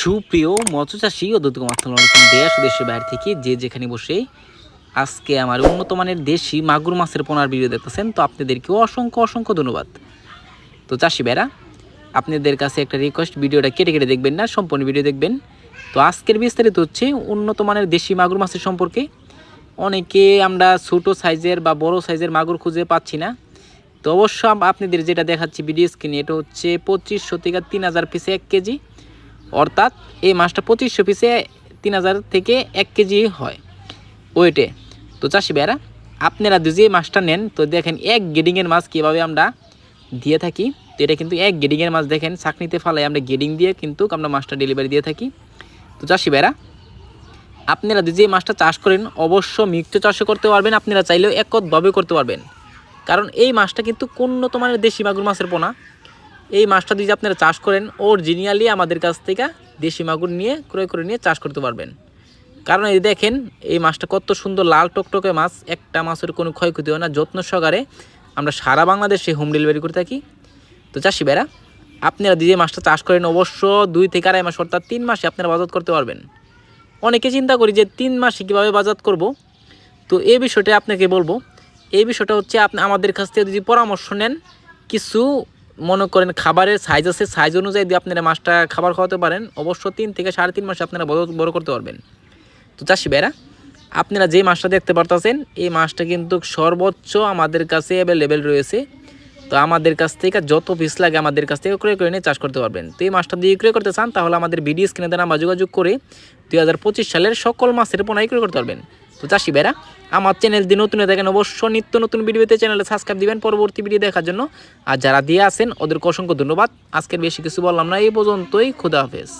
সুপ্রিয় মৎস্যচাষী ও দেশ দেশের বাইরে থেকে যে যেখানে বসে আজকে আমার উন্নত মানের দেশি মাগুর মাছের পোনার ভিডিও দেখতেছেন, তো আপনাদেরকেও অসংখ্য অসংখ্য ধন্যবাদ। তো চাষি ভাইরা, আপনাদের কাছে একটা রিকোয়েস্ট, ভিডিওটা কেটে কেটে দেখবেন না, সম্পূর্ণ ভিডিও দেখবেন। তো আজকের বিস্তারিত হচ্ছে উন্নত মানের দেশি মাগুর মাছের সম্পর্কে। অনেকে আমরা ছোটো সাইজের বা বড় সাইজের মাগুর খুঁজে পাচ্ছি না। তো অবশ্য আপনাদের যেটা দেখাচ্ছি ভিডিও স্ক্রিনে, এটা হচ্ছে 2500 থেকে 3000 পিসে 1 কেজি, অর্থাৎ এই মাছটা 2500 পিসে 3000 থেকে 1 কেজি হয় ওয়েটে। তো চাষি ভাইরা, আপনারা যদি মাছটা নেন তো দেখেন এক গেডিংয়ের মাছ কীভাবে আমরা দিয়ে থাকি। তো এটা কিন্তু এক গেডিংয়ের মাছ, দেখেন চাকনিতে ফালাই আমরা গেডিং দিয়ে কিন্তু আমরা মাছটা ডেলিভারি দিয়ে থাকি। তো চাষি ভাইরা, আপনারা যদি মাছটা চাষ করেন অবশ্য মিক্সড চাষও করতে পারবেন, আপনারা চাইলেও একতভাবে করতে পারবেন। কারণ এই মাছটা কিন্তু উন্নত মানের দেশি মাগুর মাছের পোনা। এই মাছটা যদি আপনারা চাষ করেন অরিজিনালি আমাদের কাছ থেকে দেশি মাগুর নিয়ে ক্রয় করে নিয়ে চাষ করতে পারবেন। কারণ এই দেখেন এই মাছটা কত সুন্দর লাল টকটকে মাছ, একটা মাছের কোনো ক্ষয়ক্ষতি হয় না। যত্ন সহকারে আমরা সারা বাংলাদেশে হোম ডেলিভারি করে থাকি। তো চাষি ভাইরা, আপনারা যে মাছটা চাষ করেন অবশ্য 2 থেকে 2.5 মাস অর্থাৎ 3 মাসে আপনারা বাজার করতে পারবেন। অনেকে চিন্তা করি যে 3 মাসে কীভাবে বাজার করব। তো এই বিষয়টা আপনাকে বলবো। এই বিষয়টা হচ্ছে আপনি আমাদের কাছ থেকে যদি পরামর্শ নেন, কিছু মনে করেন খাবারের সাইজ আছে, সাইজ অনুযায়ী যদি আপনারা মাছটা খাবার খাওয়াতে পারেন অবশ্য 3 থেকে 3.5 মাসে আপনারা বড় করতে পারবেন। তো চাষি ভাইরা, আপনারা যে মাছটা দেখতে পারতেছেন এই মাছটা কিন্তু সর্বোচ্চ আমাদের কাছে অ্যাভেলেবেল রয়েছে। তো আমাদের কাছ থেকে যত পিস লাগে আমাদের কাছ থেকে ক্রয় করে নিয়ে চাষ করতে পারবেন। তো এই মাছটা দিয়ে ক্রয় করতে চান তাহলে আমাদের ভিডিও স্ক্রিনে নাম্বার যোগাযোগ করে 2025 সালের সকল মাছের পোনাই ক্রয় করতে পারবেন। তো চাষি ভাইরা, আমার চ্যানেল দিয়ে নতুন দেখেন অবশ্য নিত্য নতুন ভিডিওতে চ্যানেলে সাবস্ক্রাইব দিবেন পরবর্তী ভিডিও দেখার জন্য। আর যারা দিয়ে আসেন ওদেরকে অসংখ্য ধন্যবাদ। আজকের বেশি কিছু বললাম না, এই পর্যন্তই। খুদা হাফেজ।